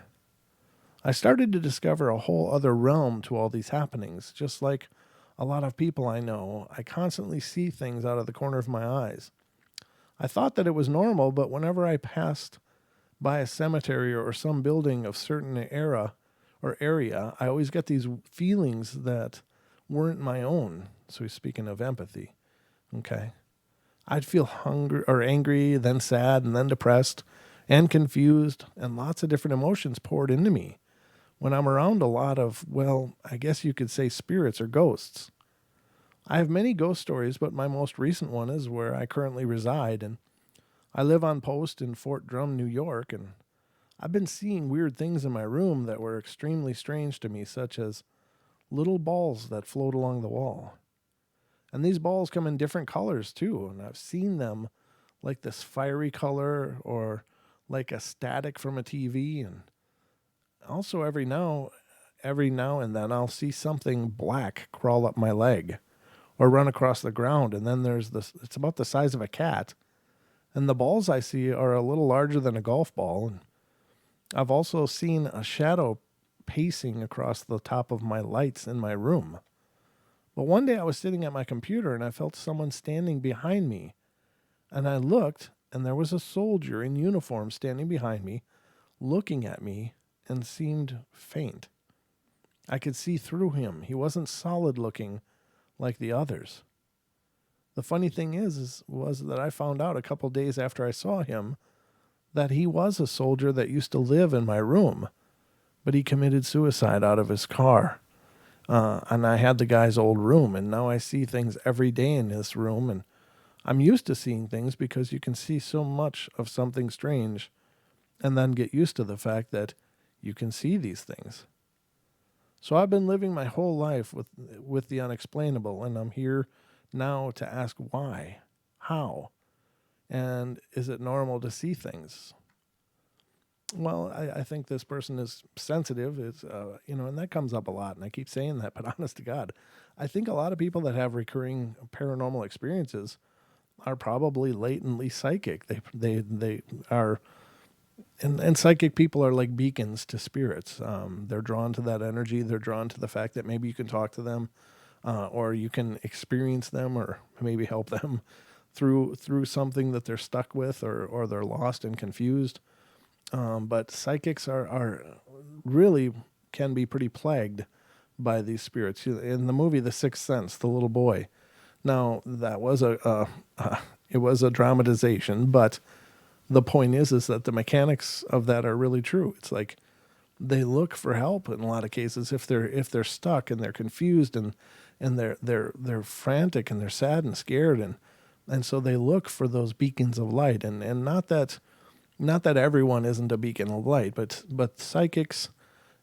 I started to discover a whole other realm to all these happenings, just like a lot of people I know. I constantly see things out of the corner of my eyes. I thought that it was normal, but whenever I passed by a cemetery or some building of certain era or area, I always get these feelings that weren't my own. So he's speaking of empathy. Okay. I'd feel hungry or angry, then sad, and then depressed and confused, and lots of different emotions poured into me when I'm around a lot of, well, I guess you could say spirits or ghosts. I have many ghost stories, but my most recent one is where I currently reside, and I live on post in Fort Drum, New York, and I've been seeing weird things in my room that were extremely strange to me, such as little balls that float along the wall. And these balls come in different colors too. And I've seen them like this fiery color or like a static from a TV. And also every now and then I'll see something black crawl up my leg or run across the ground. And then there's this, it's about the size of a cat. And the balls I see are a little larger than a golf ball. And I've also seen a shadow pacing across the top of my lights in my room. But one day I was sitting at my computer and I felt someone standing behind me. And I looked and there was a soldier in uniform standing behind me, looking at me and seemed faint. I could see through him. He wasn't solid looking like the others. The funny thing was that I found out a couple days after I saw him that he was a soldier that used to live in my room, but he committed suicide out of his car. And I had the guy's old room, and now I see things every day in this room, and I'm used to seeing things because you can see so much of something strange and then get used to the fact that you can see these things. So I've been living my whole life with the unexplainable, and I'm here now to ask why, how, and is it normal to see things? Well, I think this person is sensitive. It's, and that comes up a lot, and I keep saying that, but honest to God, I think a lot of people that have recurring paranormal experiences are probably latently psychic. They are, and psychic people are like beacons to spirits. They're drawn to that energy. They're drawn to the fact that maybe you can talk to them, or you can experience them, or maybe help them through something that they're stuck with, or they're lost and confused. But psychics are really can be pretty plagued by these spirits. In the movie The Sixth Sense, the little boy. Now that was it was a dramatization, but the point is that the mechanics of that are really true. It's like they look for help in a lot of cases if they're stuck and they're confused and they're frantic and they're sad and scared and so they look for those beacons of light and not that everyone isn't a beacon of light, but psychics,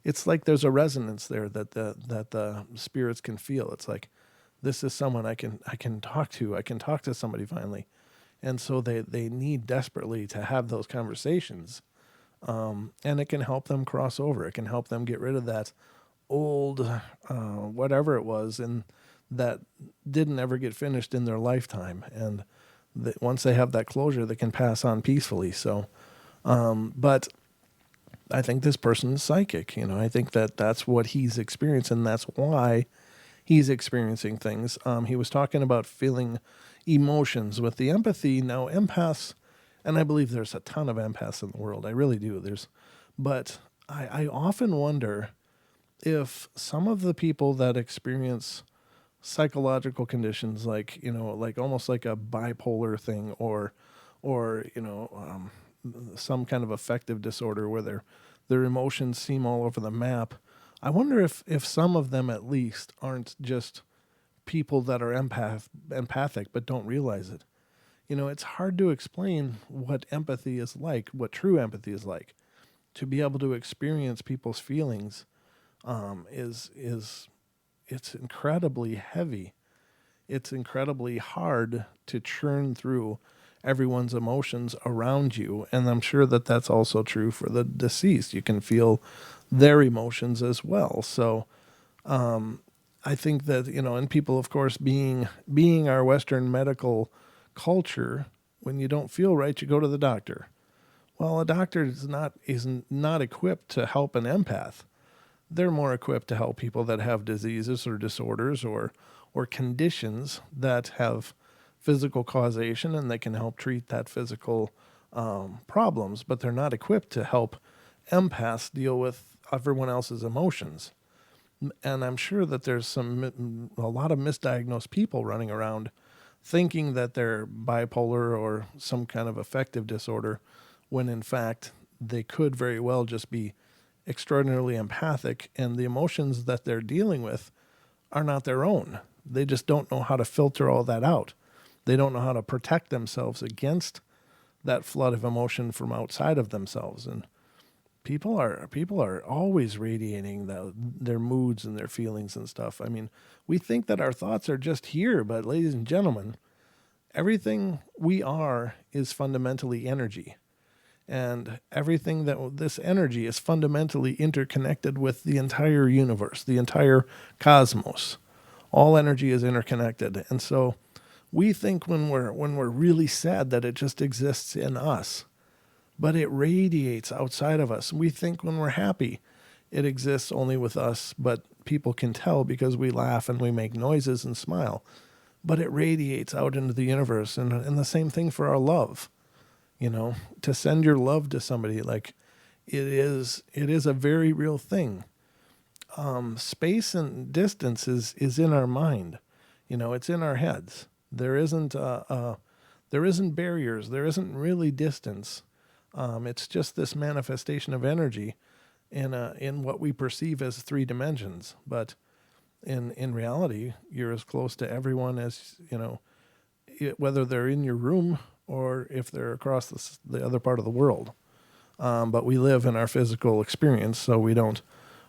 it's like there's a resonance there that the spirits can feel. It's like this is someone I can talk to. I can talk to somebody finally, and so they need desperately to have those conversations, and it can help them cross over. It can help them get rid of that old whatever it was and that didn't ever get finished in their lifetime, and once they have that closure, they can pass on peacefully. So, but I think this person is psychic. I think that's what he's experiencing. And that's why he's experiencing things. He was talking about feeling emotions with the empathy. Now, empaths, and I believe there's a ton of empaths in the world. I really do. But I often wonder if some of the people that experience psychological conditions like almost like a bipolar thing or some kind of affective disorder where their emotions seem all over the map. I wonder if some of them at least aren't just people that are empathic but don't realize it. It's hard to explain what empathy is like, what true empathy is like. To be able to experience people's feelings it's incredibly heavy. It's incredibly hard to churn through everyone's emotions around you. And I'm sure that that's also true for the deceased. You can feel their emotions as well. So I think that, and people, of course, being our Western medical culture, when you don't feel right, you go to the doctor. Well, a doctor is not equipped to help an empath. They're more equipped to help people that have diseases or disorders or conditions that have physical causation, and they can help treat that physical problems, but they're not equipped to help empaths deal with everyone else's emotions. And I'm sure that there's a lot of misdiagnosed people running around thinking that they're bipolar or some kind of affective disorder, when in fact they could very well just be extraordinarily empathic, and the emotions that they're dealing with are not their own. They just don't know how to filter all that out. They don't know how to protect themselves against that flood of emotion from outside of themselves. And people are always radiating their moods and their feelings and stuff. I mean, we think that our thoughts are just here, but ladies and gentlemen, everything we are is fundamentally energy. And everything that this energy is fundamentally interconnected with the entire universe, the entire cosmos. All energy is interconnected. And so we think when we're really sad that it just exists in us, but it radiates outside of us. We think when we're happy it exists only with us, but people can tell because we laugh and we make noises and smile. But it radiates out into the universe. And the same thing for our love. To send your love to somebody, like it is a very real thing. Space and distance is in our mind. It's in our heads. There isn't barriers. There isn't really distance. It's just this manifestation of energy in what we perceive as 3 dimensions. But in reality, you're as close to everyone as, whether they're in your room or if they're across the other part of the world. But we live in our physical experience, so we don't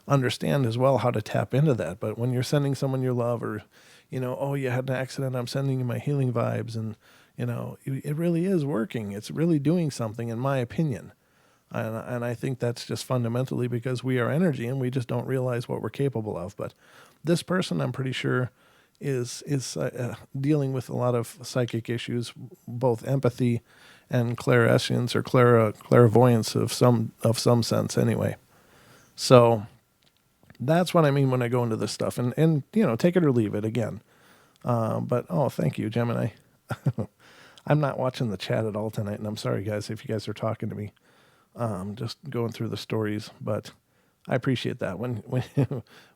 understand as well how to tap into that. But when you're sending someone your love, or, oh, you had an accident, I'm sending you my healing vibes, and, it really is working. It's really doing something, in my opinion. And I think that's just fundamentally because we are energy and we just don't realize what we're capable of. But this person, I'm pretty sure, is dealing with a lot of psychic issues, both empathy and clairescience or clairvoyance of some sense anyway. So that's what I mean when I go into this stuff, and take it or leave it again. But thank you, Gemini. I'm not watching the chat at all tonight, and I'm sorry, guys, if you guys are talking to me. Just going through the stories, but I appreciate that. When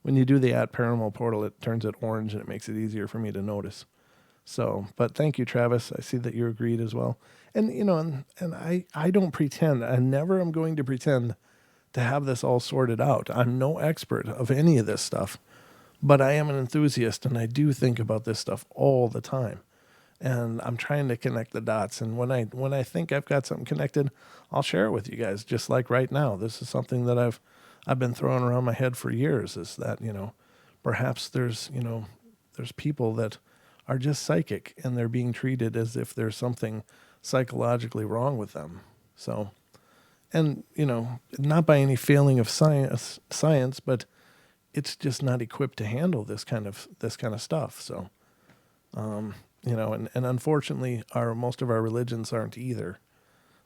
you do the @Paranormal Portal, it turns it orange and it makes it easier for me to notice. So, but thank you, Travis. I see that you agreed as well. And and I don't pretend. I never am going to pretend to have this all sorted out. I'm no expert of any of this stuff, but I am an enthusiast, and I do think about this stuff all the time. And I'm trying to connect the dots. And when I think I've got something connected, I'll share it with you guys. Just like right now, this is something that I've been throwing around my head for years. Is that perhaps there's people that are just psychic and they're being treated as if there's something psychologically wrong with them. So, and not by any failing of science, but it's just not equipped to handle this kind of stuff. So. And unfortunately, most of our religions aren't either.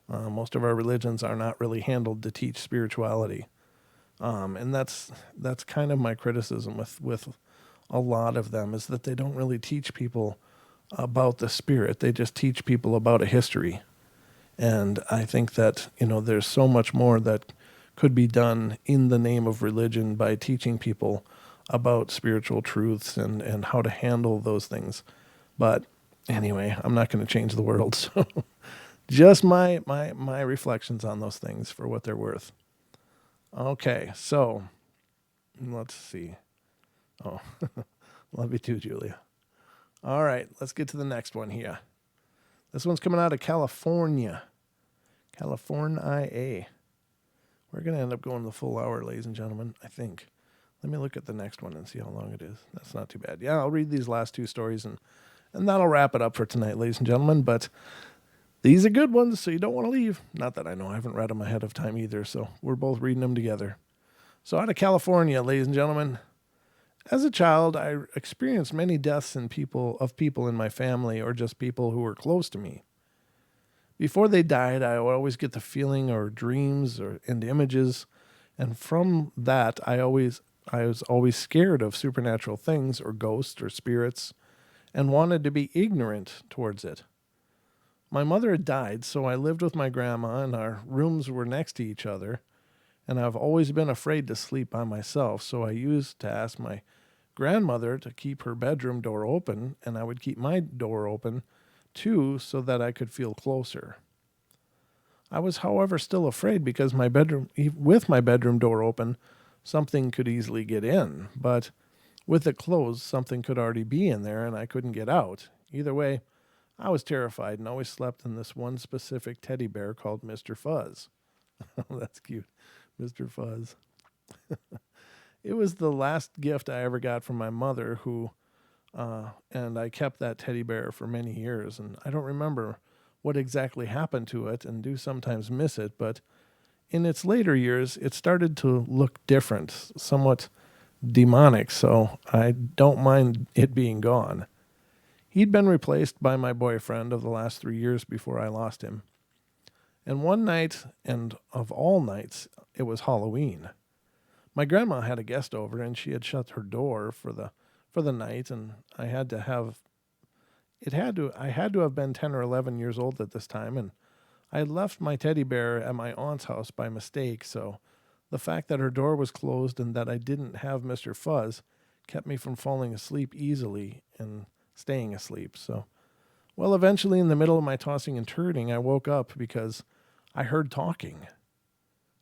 Most of our religions are not really handled to teach spirituality, and that's kind of my criticism with a lot of them, is that they don't really teach people about the spirit. They just teach people about a history, and I think that there's so much more that could be done in the name of religion by teaching people about spiritual truths and how to handle those things. But anyway, I'm not going to change the world. So just my reflections on those things for what they're worth. Okay, so let's see. Oh, love you too, Julia. All right, let's get to the next one here. This one's coming out of California. California. We're going to end up going the full hour, ladies and gentlemen, I think. Let me look at the next one and see how long it is. That's not too bad. Yeah, I'll read these last 2 stories and that'll wrap it up for tonight, ladies and gentlemen. But these are good ones, so you don't want to leave. Not that I know. I haven't read them ahead of time either, so we're both reading them together. So out of California, ladies and gentlemen, as a child, I experienced many deaths of people in my family or just people who were close to me. Before they died, I would always get the feeling or dreams and images, and from that, I was always scared of supernatural things or ghosts or spirits, and wanted to be ignorant towards it. My mother had died, so I lived with my grandma, and our rooms were next to each other, and I've always been afraid to sleep by myself, so I used to ask my grandmother to keep her bedroom door open, and I would keep my door open too, so that I could feel closer. I was, however, still afraid because with my bedroom door open, something could easily get in, but with it closed, something could already be in there and I couldn't get out. Either way, I was terrified and always slept in this one specific teddy bear called Mr. Fuzz. That's cute. Mr. Fuzz. It was the last gift I ever got from my mother, and I kept that teddy bear for many years, and I don't remember what exactly happened to it and do sometimes miss it, but in its later years, it started to look different, somewhat demonic, so I don't mind it being gone. He'd been replaced by my boyfriend of the last 3 years before I lost him. And one night, and of all nights, it was Halloween. My grandma had a guest over, and she had shut her door for the night, and I had to have been 10 or 11 years old at this time, and I had left my teddy bear at my aunt's house by mistake, so the fact that her door was closed and that I didn't have Mr. Fuzz kept me from falling asleep easily and staying asleep. So, well, eventually in the middle of my tossing and turning, I woke up because I heard talking.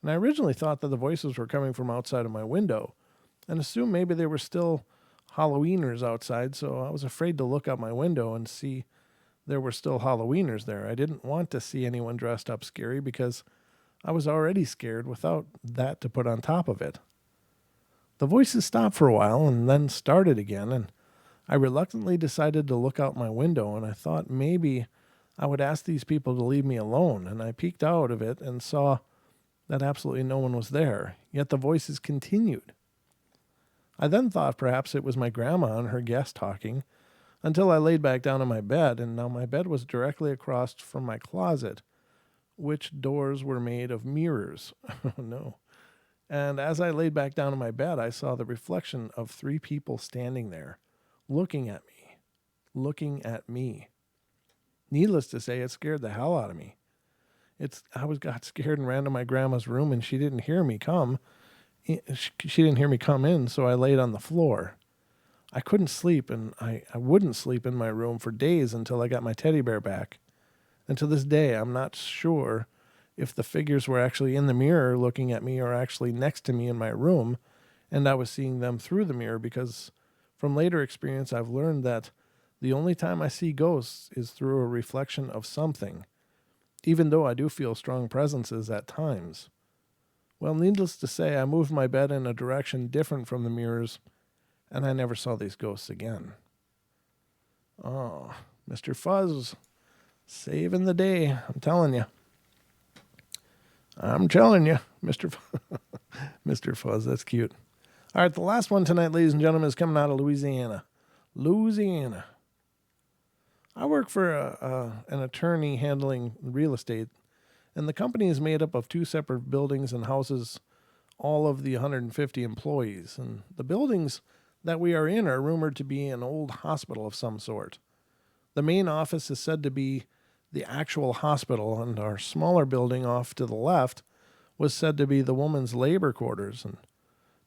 And I originally thought that the voices were coming from outside of my window and assumed maybe they were still Halloweeners outside, so I was afraid to look out my window and see there were still Halloweeners there. I didn't want to see anyone dressed up scary because I was already scared without that to put on top of it. The voices stopped for a while and then started again, and I reluctantly decided to look out my window, and I thought maybe I would ask these people to leave me alone, and I peeked out of it and saw that absolutely no one was there, yet the voices continued. I then thought perhaps it was my grandma and her guest talking, until I laid back down in my bed, and now my bed was directly across from my closet, which doors were made of mirrors. Oh no. And as I laid back down in my bed, I saw the reflection of 3 people standing there, looking at me. Needless to say, it scared the hell out of me. Got scared and ran to my grandma's room, and she didn't hear me come. She didn't hear me come in, so I laid on the floor. I couldn't sleep, and I wouldn't sleep in my room for days until I got my teddy bear back. And to this day, I'm not sure if the figures were actually in the mirror looking at me or actually next to me in my room, and I was seeing them through the mirror, because from later experience, I've learned that the only time I see ghosts is through a reflection of something, even though I do feel strong presences at times. Well, needless to say, I moved my bed in a direction different from the mirrors, and I never saw these ghosts again. Oh, Mr. Fuzz, saving the day, I'm telling you. Mr. Mr. Fuzz, that's cute. All right, the last one tonight, ladies and gentlemen, is coming out of Louisiana. I work for an attorney handling real estate, and the company is made up of 2 separate buildings and houses all of the 150 employees. And the buildings that we are in are rumored to be an old hospital of some sort. The main office is said to be the actual hospital, and our smaller building off to the left was said to be the women's labor quarters. And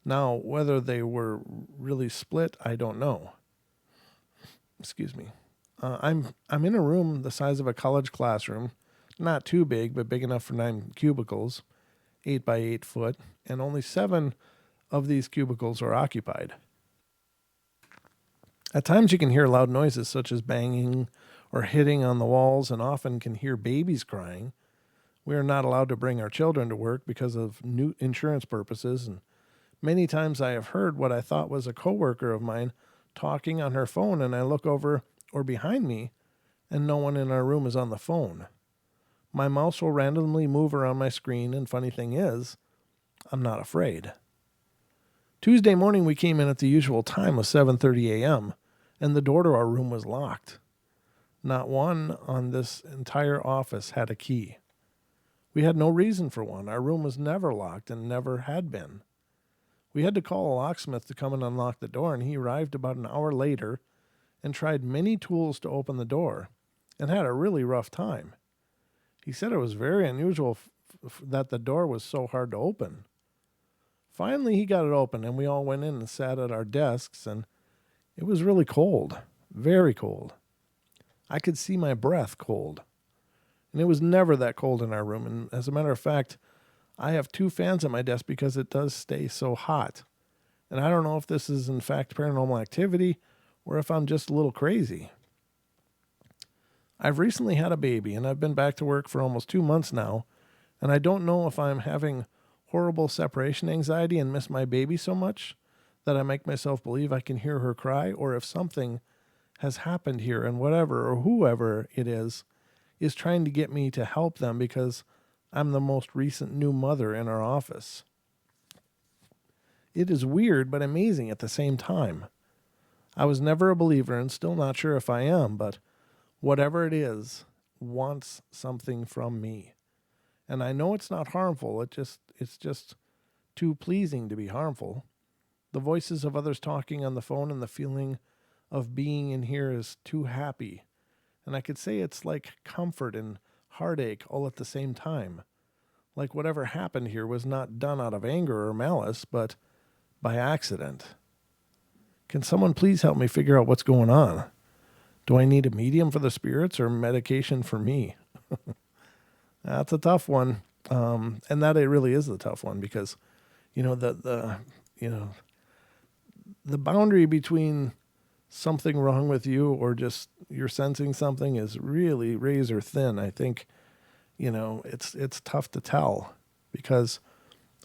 now, whether they were really split, I don't know. Excuse me. I'm in a room the size of a college classroom, not too big, but big enough for 9 cubicles, 8 by 8 foot, and only 7 of these cubicles are occupied. At times you can hear loud noises such as banging or hitting on the walls, and often can hear babies crying. We are not allowed to bring our children to work because of new insurance purposes, and many times I have heard what I thought was a coworker of mine talking on her phone, and I look over or behind me, and no one in our room is on the phone. My mouse will randomly move around my screen, and funny thing is, I'm not afraid. Tuesday morning we came in at the usual time of 7:30 a.m., and the door to our room was locked. Not one on this entire office had a key. We had no reason for one. Our room was never locked and never had been. We had to call a locksmith to come and unlock the door, and he arrived about an hour later and tried many tools to open the door and had a really rough time. He said it was very unusual that the door was so hard to open. Finally, he got it open, and we all went in and sat at our desks, and it was really cold, very cold. I could see my breath cold, and it was never that cold in our room. And as a matter of fact, I have 2 fans at my desk because it does stay so hot. And I don't know if this is in fact paranormal activity or if I'm just a little crazy. I've recently had a baby, and I've been back to work for almost 2 months now, and I don't know if I'm having horrible separation anxiety and miss my baby so much that I make myself believe I can hear her cry, or if something has happened here and whatever or whoever it is trying to get me to help them because I'm the most recent new mother in our office. It is weird but amazing at the same time. I was never a believer and still not sure if I am, but whatever it is wants something from me. And I know it's not harmful. It's just too pleasing to be harmful. The voices of others talking on the phone and the feeling of being in here is too happy. And I could say it's like comfort and heartache all at the same time. Like whatever happened here was not done out of anger or malice, but by accident. Can someone please help me figure out what's going on? Do I need a medium for the spirits or medication for me? That's a tough one. And that it really is a tough one because, the boundary between something wrong with you or just you're sensing something is really razor thin. I think, it's tough to tell because,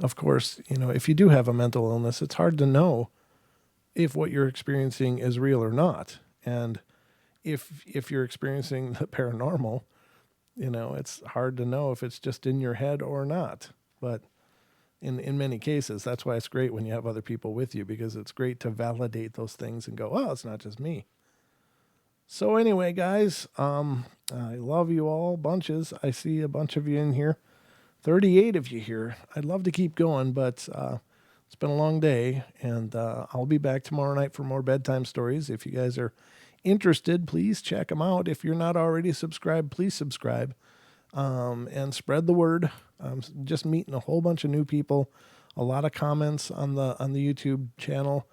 of course, if you do have a mental illness, it's hard to know if what you're experiencing is real or not. And if you're experiencing the paranormal, it's hard to know if it's just in your head or not. But in many cases, that's why it's great when you have other people with you, because it's great to validate those things and go, oh, it's not just me. So anyway, guys, I love you all bunches. I see a bunch of you in here. 38 of you here. I'd love to keep going, but it's been a long day, and I'll be back tomorrow night for more bedtime stories. If you guys are interested, please check them out. If you're not already subscribed, please subscribe and spread the word. I'm just meeting a whole bunch of new people, a lot of comments on the YouTube channel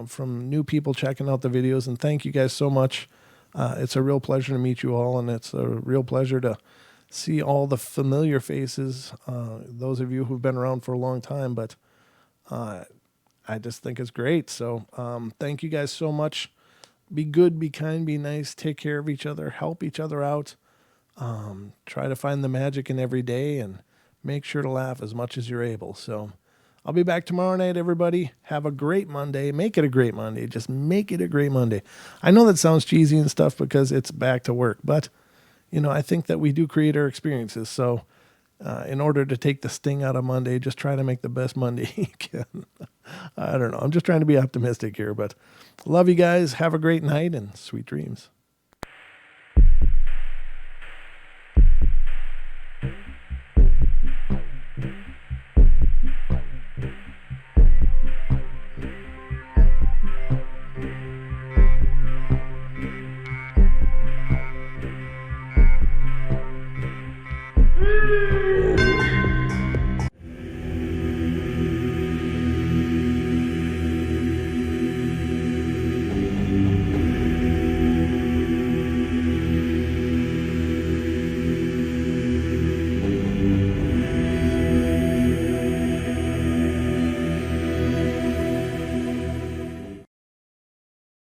from new people checking out the videos, and thank you guys so much. It's a real pleasure to meet you all, and it's a real pleasure to see all the familiar faces, those of you who've been around for a long time, but I just think it's great. So thank you guys so much. Be good, be kind, be nice, take care of each other, help each other out. Try to find the magic in every day and make sure to laugh as much as you're able. So I'll be back tomorrow night, everybody. Have a great Monday. Make it a great Monday. Just make it a great Monday. I know that sounds cheesy and stuff because it's back to work, but I think that we do create our experiences. So in order to take the sting out of Monday, just try to make the best Monday you can. I don't know. I'm just trying to be optimistic here, but love you guys. Have a great night and sweet dreams. Ooh.